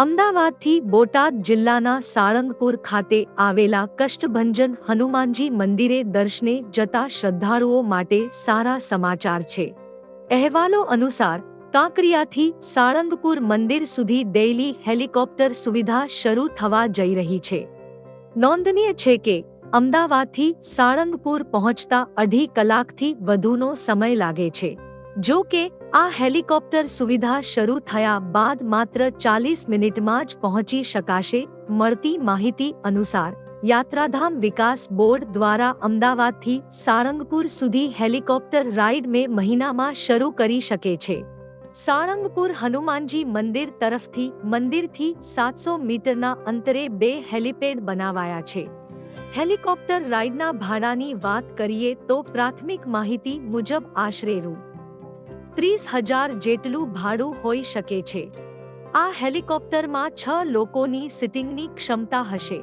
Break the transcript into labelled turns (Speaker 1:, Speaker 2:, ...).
Speaker 1: અમદાવાદથી બોટાદ જિલ્લાના સાળંગપુર ખાતે આવેલા કષ્ટભંજન હનુમાનજી મંદિરે દર્શને જતા શ્રદ્ધાળુઓ માટે સારા સમાચાર છે। અહેવાલો અનુસાર કાંકરિયાથી સાળંગપુર મંદિર સુધી ડેઇલી હેલિકોપ્ટર સુવિધા શરૂ થવા જઈ રહી છે। નોંધનીય છે કે અમદાવાદથી સાળંગપુર પહોંચતા 2.5 કલાકથી વધુનો સમય લાગે છે। જો કે આ હેલિકોપ્ટર સુવિધા શરૂ થયા બાદ માત્ર 40 મિનિટમાં જ પહોંચી શકાશે। મળતી માહિતી અનુસાર યાત્રાધામ વિકાસ બોર્ડ દ્વારા અમદાવાદથી સાળંગપુર સુધી હેલિકોપ્ટર રાઇડ મે મહિનામાં શરૂ કરી શકે છે। સાળંગપુર હનુમાનજી મંદિર તરફથી મંદિરથી 700 મીટરના અંતરે 2 હેલિપેડ બનાવાયા છે। હેલિકોપ્ટર રાઇડના ભાડાની વાત કરીએ તો પ્રાથમિક માહિતી મુજબ આશરે રૂ. 30,000 જેટલું ભાડું હોઈ શકે છે। આ હેલિકોપ્ટરમાં 6 લોકોની સિટિંગની ક્ષમતા હશે।